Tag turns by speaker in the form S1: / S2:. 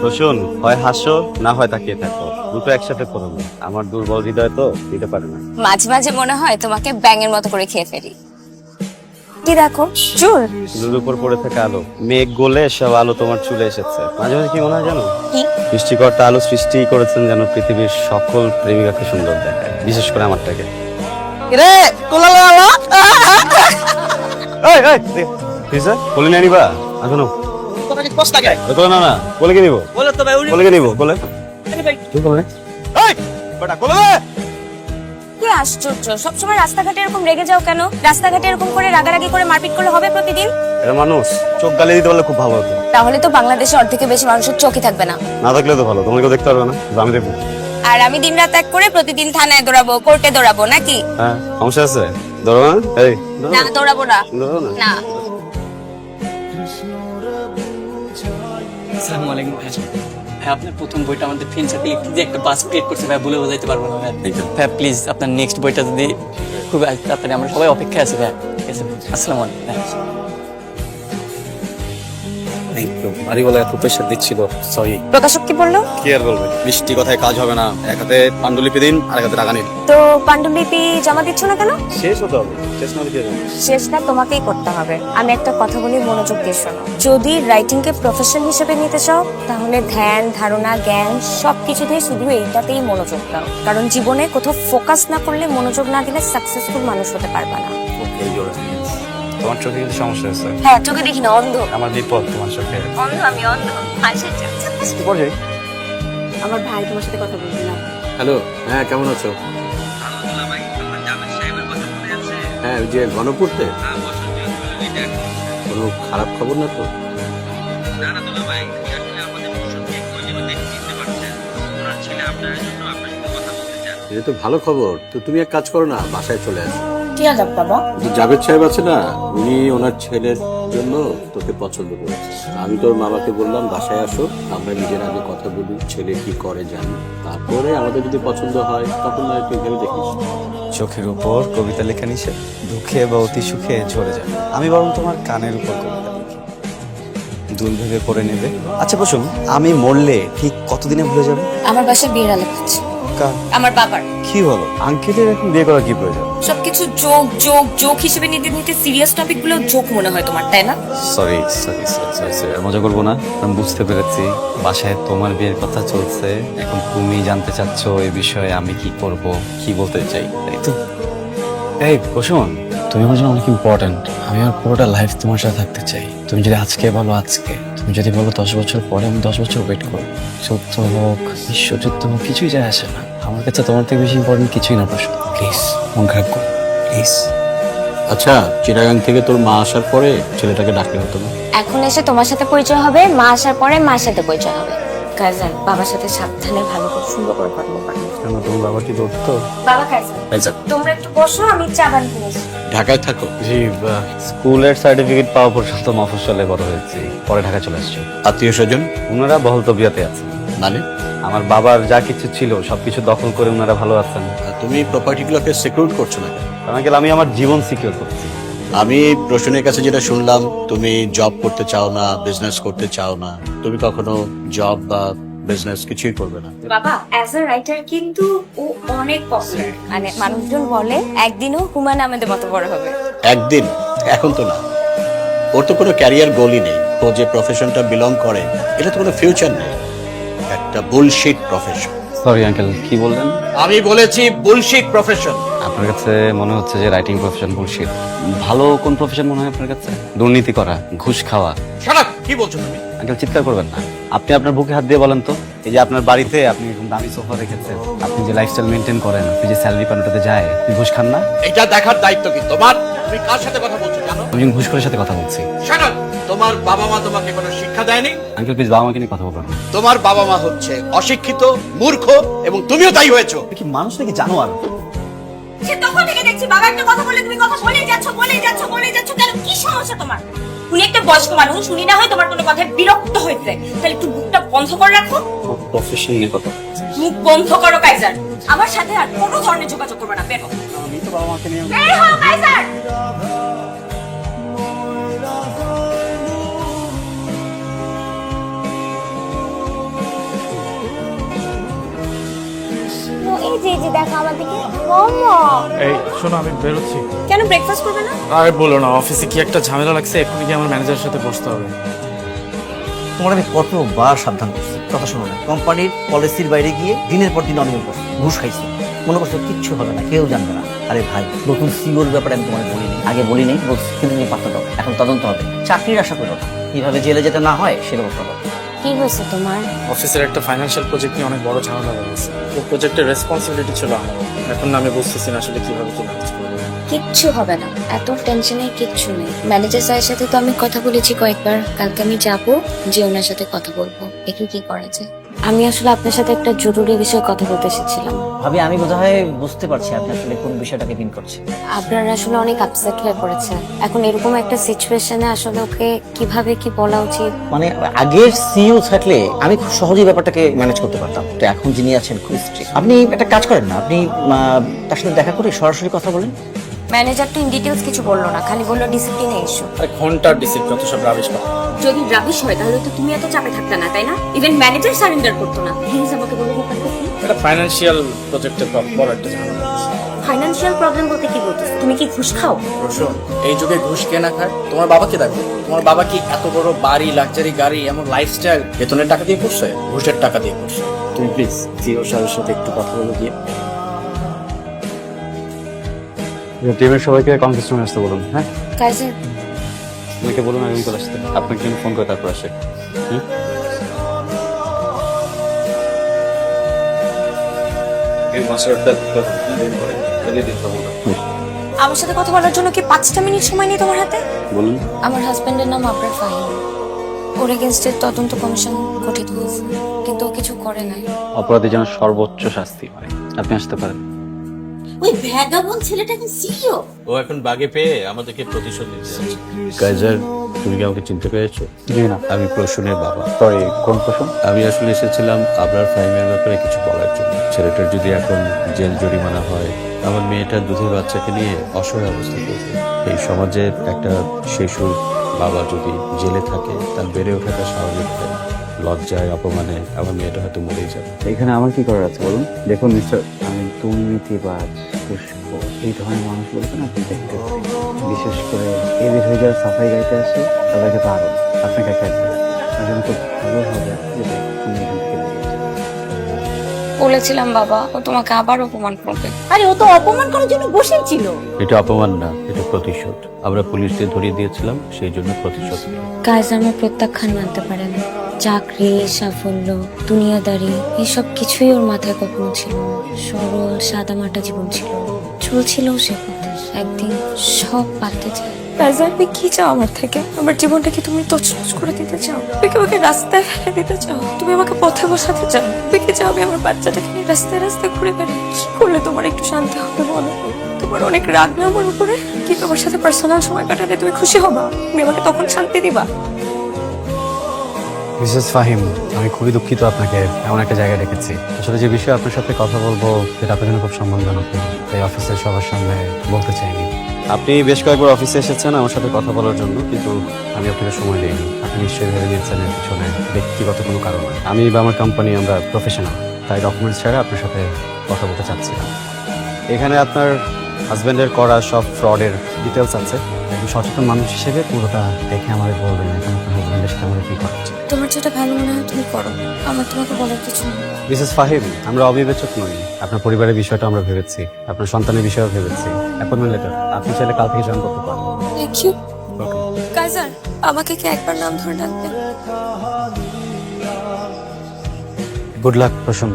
S1: রসুন, হয় হাসো না হয় তাকিয়ে থাকো, দুটো একসাথে করো না। আমার দুর্বল হৃদয় তো দিতে পারে না।
S2: মাঝে মাঝে মনে হয় তোমাকে ব্যাঙের মতো করে খেয়ে ফেলি। কি দেখো, চুল।
S1: চুলের উপর পড়ে থাকা আলো, মেঘ গলে সব আলো তোমার চুলে এসেছে। মাঝে মাঝে কি মনে হয় জানো,
S2: কি?
S1: সৃষ্টিকর্তা আলো সৃষ্টি করেছেন যেন পৃথিবীর সকল প্রেমিকাকে সুন্দর দেখায়, বিশেষ করে আমারটাকে।
S3: রে কোলালা
S1: এই এই কিসে কোলে নিয়ে নিবা এখনো?
S3: তোমাকে কষ্ট লাগে
S1: কোলে না, না কোলে কে নিব?
S3: বলে তো ভাই উনি
S1: কোলে কে নিব? কোলে
S3: ভাই
S1: তুই কোলে এই বেটা কোলে নে।
S2: কি আশ্চর্য, সবসময় রাস্তাঘাটে এরকম রেগে যাও কেন? রাস্তাঘাটে এরকম করে রাগারাগি করে মারপিট করলে হবে প্রতিদিন?
S1: এটা মানুষ, চোখ গালিয়ে দিতে পারলে খুব ভালো হতো।
S2: তাহলে তো বাংলাদেশে অর্ধেকের বেশি মানুষের চোখই থাকবে না।
S1: না থাকলে তো ভালো, তোমাকে দেখতে পারবে না, আমি দেখবো।
S2: আর আমি দিনরাত এক করে প্রতিদিন থানায় দৌড়াবো, কোর্টে দৌড়াবো নাকি?
S1: হ্যাঁ সমস্যা আছে, ধরো না। এই
S2: না, দৌড়াবো না।
S1: ধরো না।
S2: না।
S4: আসসালামু আলাইকুম ভাই। ভাই আপনার প্রথম বইটা আমাদের ফ্রেন্ড সাথে লিখতে যে একটা বাস ক্রিয়েট করছে ভাই, বলে বোঝাইতে পারবো না ভাই। ভাই প্লিজ আপনার নেক্সট বইটা যদি খুব তাড়াতাড়ি, আমরা সবাই অপেক্ষায় আছি ভাই। ঠিক আছে, আসসালামু আলাইকুম ভাই।
S5: বাড়ি বলে এত প্রেশার দিচ্ছিল, সরি।
S2: প্রকাশক কি বললো?
S1: কি আর বলবে, মিষ্টি কথায় কাজ হবে না। এক হাতে পাণ্ডুলিপি দিন, আর এক হাতে টাকা নিন।
S2: তো পাণ্ডুলিপি জমা দিচ্ছ না কেন?
S1: শেষ হতে হবে, শেষ না হলে কি হবে?
S2: শেষটা তোমাকেই করতে হবে। আমি একটা কথা বলি, মনোযোগ দিয়ে শোনো। যদি রাইটিং কে প্রফেশন হিসেবে নিতে চাও, তাহলে ধ্যান ধারণা জ্ঞান সবকিছুতেই শুধু এইটাতেই মনোযোগ দাও। কারণ জীবনে কোথাও ফোকাস না করলে, মনোযোগ না দিলে সাকসেসফুল মানুষ হতে পারবে না।
S1: তোমার চোখে কিন্তু সমস্যা আছে।
S2: হ্যাঁ, চোখে দেখি না, অন্ধ।
S1: আমার বিপদ তোমার চোখে।
S2: অন্ধ আমি, অন্ধ। আমার ভাই তোমার সাথে কথা বলবে না।
S5: হ্যালো, হ্যাঁ কেমন আছো? হ্যাঁ ওই যে গণপূর্তে কোনো খারাপ খবর না তো? এটা তো ভালো খবর। তো তুমি এক কাজ করো না, বাসায় চলে আসো।
S2: কি আলাপ বাবা?
S5: যে জাভেদ সাহেব আছে না, উনি ওনার ছেলের জন্য তোকে পছন্দ করেছে। আমি তোর মামাকে বললাম বাসায় আসো, আমরা নিজের আগে কথা বলি, ছেলে কি করে জানি, তারপরে আমাদের যদি পছন্দ হয় তখন নয় তুই ভেবে দেখিস।
S1: চোখের উপর কবিতা লেখা নিষেধ, দুঃখে বা অতি সুখে ঝরে যাবে। আমি বরং তোমার কানের উপর কবিতা লিখি, দুল ভেবে পড়ে নেবে। আচ্ছা বসুন, আমি মরলে ঠিক কতদিনে ভুলে যাবে?
S2: আমার বাসায় বিয়ের আলাপ হচ্ছে।
S1: কার?
S2: আমার বাবার।
S1: কি বলো? আঙ্কেলের এখন বিয়ে করা কি প্রয়োজন?
S2: সবকিছু যোগ যোগ যোগ হিসেবে নিতে নিতে সিরিয়াস টপিক গুলো যোগ মনে হয় তোমার, তাই না?
S1: সরি সরি সরি সরি, মজা করবো না। আমি বুঝতে পেরেছি বাসায় তোমার বিয়ের কথা চলছে, এখন তুমি জানতে চাচ্ছ এই বিষয়ে আমি কি করব, কি বলতে চাই, তাই তো? এই বসুন, তুমি আমার জন্য অনেক ইম্পর্টেন্ট। আমি আমার পুরোটা লাইফ তোমার সাথে থাকতে চাই। তুমি যদি আজকে বলো আজকে, তুমি যদি বলো 10 বছর পরে, আমি 10 বছর ওয়েট করবো। যুদ্ধ হোক, বিশ্বযুদ্ধ হোক, কিছুই যায় আসে না। আমার কাছে তোমার থেকে বেশি ইম্পর্টেন্ট কিছুই না প্রশ্ন। প্লিজ মন খারাপ করো, প্লিজ।
S5: আচ্ছা, চিটাগাং থেকে তোর মা আসার পরে ছেলেটাকে ডাকলে হতো না?
S2: এখন এসে তোমার সাথে পরিচয় হবে, মা আসার পরে মার সাথে পরিচয় হবে। কাজান, বাবার সাথে সাবধানে ভালো করে সুন্দর করে কথা বলবা।
S1: কেন, তোমার বাবা কি ধরতো?
S2: বাবা কাজান, তোমরা একটু বসো, আমি চা বানিয়ে নিয়ে আসি।
S5: ঢাকায় থাকো?
S1: জি, স্কুলের সার্টিফিকেট পাওয়া পর্যন্ত মফস্বলে বড় হয়েছি, পরে ঢাকা চলে আসছি।
S5: আত্মীয় স্বজন
S1: ওনারা বহল তবিয়াতে আছেন।
S5: মানে?
S1: আমার বাবার যা কিছু ছিল সবকিছু দখল করে ওনারা ভালো আছেন।
S5: তুমি প্রপার্টিগুলোকে সিকিউর করছো না কেন?
S1: কারণ আমি আমার জীবন সিকিউর করছি।
S5: আমি রোশনের কাছে যেটা শুনলাম, তুমি জব করতে চাও না, বিজনেস করতে চাও না। তুমি কখনো জব বা বিজনেস কিছুই করবে না।
S2: বাবা অ্যাজ আ রাইটার কিন্তু ও অনেক পপুলার। মানে মানুষজন বলে একদিনও হুমায়ুন আহমেদের মতো বড় হবে।
S5: একদিন? এখন তো না। ওর তো কোনো ক্যারিয়ার গোলই নেই। ও যে প্রফেশনটা বিলং করে, এটা তো কোনো ফিউচার নেই, একটা বুলশিট প্রফেশন।
S1: সরি আঙ্কেল, কি বললেন?
S5: আমি বলেছি বুলশিট প্রফেশন।
S1: আপনার কাছে মনে হচ্ছে যে রাইটিং প্রফেশন বুলশিট। ভালো কোন প্রফেশন মনে হয় আপনার কাছে? দুর্নীতি করা, ঘুষ খাওয়া।
S5: Shut up! কি বলছো তুমি?
S1: আঙ্কেল চিৎকার করবেন না। আপনি আপনার বুকে হাত দিয়ে বলেন তো, এই যে আপনার বাড়িতে আপনি এরকম দামি সোফা রেখেছেন, আপনি যে লাইফস্টাইল মেনটেন করেন, আপনি যে স্যালারি পান ওটাতে যায়, আপনি ঘুষ খান না?
S5: এটা দেখার দায়িত্ব কি তোমার? তুমি কার সাথে কথা বলছো জানো?
S1: আমি একজন ঘুষখোরের সাথে কথা বলছি।
S5: Shut up! তোমার বাবা মা তোমাকে কোনো শিক্ষা দেয়নি?
S1: আঙ্কেল প্লিজ বাবা মাকে নিয়ে কথা বলবেন না।
S5: তোমার বাবা মা হচ্ছে অশিক্ষিত, মূর্খ, এবং তুমিও তাই হয়েছো।
S1: কি মানুষ নাকি জানোয়ার?
S2: সে তখন থেকে দেখছি বাবা একটা কথা বলে তুমি কথা বলেই যাচ্ছ বলেই যাচ্ছ বলেই যাচ্ছ। কেন, কি সমস্যা তোমার? উনি একটা বয়স্ক মানুষ, উনি না হয় তোমার কোনো কথায় বিরক্ত হয়েছে, তাহলে একটু মুখটা বন্ধ করে রাখো।
S1: প্রফেশন নিয়ে কথা।
S2: মুখ বন্ধ করো কাইজার। আমার সাথে আর কোনো ধরনের যোগাযোগ করবে না, বেরো।
S1: আমি তো বাবা মাকে নিয়ে
S2: বের হও কাইজার। এই যে দেখো আমার দিকে মামা।
S6: এই শোনো, আমি বেরোচ্ছি।
S2: কেন ব্রেকফাস্ট করবে না?
S6: আর বলো না, অফিসে কি একটা ঝামেলা লাগছে, এক্ষুনি কি আমার ম্যানেজারের সাথে বসতে হবে।
S3: তোমার আমি কতবার সাবধান করছি, কথা শোনো না। কোম্পানির পলিসির বাইরে গিয়ে দিনের পর দিন অনিয়ম করছো, ঘুষ খাইছো, মনে করছো কিচ্ছু হবে না, কেউ জানবে না। আরে ভাই, নতুন সিওর ব্যাপারে আমি তোমার বলিনি, আগে বলিনি, বলছি কিন্তু তুমি পাত্তা দাও। এখন তদন্ত হবে, চাকরির আশা করো না, কিভাবে জেলে যেতে না হয় সে ব্যবস্থা করো।
S2: কি হয়েছে তোমার?
S6: অফিসের একটা ফাইন্যান্সিয়াল প্রজেক্ট নিয়ে অনেক বড় ঝামেলা হয়ে গেছে। ওই প্রজেক্টের রেসপন্সিবিলিটি ছিল আমার। এখন না আমি বুঝতেছি না আসলে কিভাবে কি ম্যানেজ করবো।
S2: কিচ্ছু হবে না, এত টেনশনের কিচ্ছু নেই। ম্যানেজার স্যারের সাথে তো আমি কথা বলেছি কয়েকবার, কালকে আমি যাবো, যে ওনার সাথে কথা বলবো একটু কি করা যায়। আমি আসলে আপনার সাথে একটা জরুরি বিষয়ে কথা বলতে এসেছিলাম।
S3: ভাবি, আমি বোধহয় বুঝতে পারছি আপনি আসলে কোন বিষয়টাকে মিন করছেন।
S2: আপনারা আসলে অনেক আপসেট হয়ে পড়েছে এখন এরকম একটা সিচুয়েশনে, আসলে ওকে কিভাবে কি বলা উচিত।
S3: মানে আগের সিইও থাকলে আমি খুব সহজেই ব্যাপারটাকে ম্যানেজ করতে পারতাম, তো এখন যিনি আছেন খুব স্ট্রিক্ট। আপনি একটা কাজ করেন না, আপনি তার সাথে দেখা করে সরাসরি কথা বলেন।
S2: ম্যানেজার তো ইন ডিটেইলস কিছু বললো না, খালি বললো ডিসিপ্লিনে ইস্যু।
S6: আরে ঘন্টার ডিসিপ্লিন, যত সব রাবিশ কথা।
S2: যদি রাবিশ হয় তাহলে তো তুমি এত চাপে থাকতে না, তাই না? ইভেন ম্যানেজার সারেন্ডার করতো না। প্লিজ আমাকে বলে ব্যাপারটা কি?
S6: এটা ফাইন্যান্সিয়াল প্রজেক্টের বড় একটা ঝামেলা হয়েছে।
S2: ফাইনান্সিয়াল প্রবলেম বলতে কি বলতেছো? তুমি কি ঘুষ খাও?
S7: রসুন, এই যুগে ঘুষ কে না খায়? তোমার বাবাকে দেখো, তোমার বাবা কি এত বড় বাড়ি, লাক্সারি গাড়ি, এমন লাইফস্টাইল বেতনের টাকা দিয়ে করছে? ঘুষের টাকা দিয়ে করছে।
S5: তুমি প্লিজ সিও স্যারের সাথে একটু কথা বলে দিয়ে।
S1: টিমের সবাইকে কনফারেন্স রুমে আসতে বলুন। হ্যাঁ,
S2: কাজে
S1: আপনাকে বলুন আগামী কাল আসতে, আপনাকে জন্য ফোন করে তারপর আসে। হুম?
S2: আমার সাথে কথা বলার জন্য কি 5টা মিনিট সময় নেই তোমার হাতে?
S1: বলুন।
S2: আমার হাজবেন্ডের নাম আবরার ফাহিম। ওর এগেনস্টে তদন্ত কমিশন গঠিত হয়েছে, কিন্তু ও কিছু করে নাই।
S1: অপরাধী যেন সর্বোচ্চ শাস্তি হয়। আপনি আসতে পারেন।
S8: ওই ভ্যাগাবন ছেলেটা এখন সিইও।
S5: ও এখন বাগে পেয়ে আমাদেরকে প্রতিশোধ নিতে যাচ্ছে। কাইজার, তুমি কি আমাকে চিনতে পেরেছো?
S1: জি না।
S5: আমি প্রসূনের বাবা।
S1: সরি, কোন প্রশ্ন?
S5: আমি আসলে এসেছিলাম আবরার ফাহিমের ব্যাপারে কিছু বলার জন্য। ছেলেটার যদি এখন জেল জরিমানা হয়, আমার মেয়েটার দুধের বাচ্চাকে নিয়ে অসহায় অবস্থা করবে। এই সমাজের একটা শিশুর বাবা যদি জেলে থাকে, তার বেড়ে ওঠাটা স্বাভাবিক হয়। লজ্জায়, অপমানে আমার মেয়েটা হয়তো মরেই যাবে।
S1: এখানে আমার কি করার আছে বলুন? দেখুন মিস্টার, আমি দুর্নীতিবাজ, পুষ্প, এই ধরনের মানুষগুলোকে না আপনি দেখতে পারি। বিশেষ করে এই বিষয়ে যারা সাফাই গাইতে আসে তাদেরকে তো আরো আপনাকে একটা তার জন্য খুব ভালো হবে যদি তুমি এখান থেকে বেরিয়ে যাও।
S2: বলেছিলাম বাবা, ও তোমাকে আবার অপমান করবে।
S8: আরে ও তো অপমান করার জন্য বসেছিল।
S5: এটা অপমান না, এটা প্রতিশোধ। আমরা পুলিশ দিয়ে ধরিয়ে দিয়েছিলাম, সেই জন্য প্রতিশোধ।
S2: কাজ আমার প্রত্যাখ্যান মানতে পারে না। চাকরি, সাফল্য, দুনিয়াদারি, এইসব কিছুই ওর মাথায় কখনো ছিল না। সরল সাদামাটা জীবন ছিল, চলছিল সে পথে। একদিন সব পাল্টে যায়। রাজা, তুমি কি চাও আমার থেকে? আমার জীবনটা কি তুমি তছনছ করে দিতে চাও? তুমি কি আমাকে রাস্তায় ফেলে দিতে চাও? তুমি আমাকে পথে বসাতে চাও? তুমি কি চাও আমি আমার বাচ্চাটাকে নিয়ে রাস্তায় রাস্তায় ঘুরে বেড়াই? কি করলে তোমার একটু শান্তি হবে বলো? তোমার অনেক রাগ না আমার উপরে? কি তোমার সাথে পার্সোনাল সময় কাটালে তুমি খুশি হবা? তুমি আমাকে তখন শান্তি দিবা?
S1: মিসেস ফাহিম, আমি খুবই দুঃখিত আপনাকে এমন একটা জায়গায় রেখেছি। আসলে যে বিষয়ে আপনার সাথে কথা বলবো সেটা আপনার জন্য খুব সম্মানজনক, তাই অফিসের সবার সামনে বলতে চাইনি। আপনি বেশ কয়েকবার অফিসে এসেছেন আমার সাথে কথা বলার জন্য, কিন্তু আমি আপনাকে সময় দিইনি। আপনি নিশ্চয়ই ভেবে নিয়েছেন এর পিছনে ব্যক্তিগত কোনো কারণ নয়। আমি বা আমার কোম্পানি আমরা প্রফেশনাল, তাই ডকুমেন্টস ছাড়া আপনার সাথে কথা বলতে চাচ্ছি না। এখানে আপনার হাজব্যান্ডের করা সব ফ্রডের ডিটেলস আছে। একজন সচেতন মানুষ হিসেবে পুরোটা দেখে আমাদের বলবেন এখন আপনার হাজব্যান্ডের সাথে আমাদের কি করা উচিত।
S2: তোমার যেটা ভালো মনে হয় তুমি করো, আমার তোমাকে বলার কিছু নেই।
S1: মিসেস ফাহিম, আমরা অবিবেচক নই। আপনার পরিবারের বিষয়টা আমরা ভেবেছি, আপনার সন্তানের বিষয়েও ভেবেছি। অ্যাপয়েন্টমেন্ট লেটার আপনি চাইলে কাল থেকে জয়েন করতে পারেন।
S2: Thank you.
S1: ওকে।
S2: কাইজার, আমাকে কি একবার নাম ধরে ডাকবে?
S1: গুড লাক প্রসন্ন।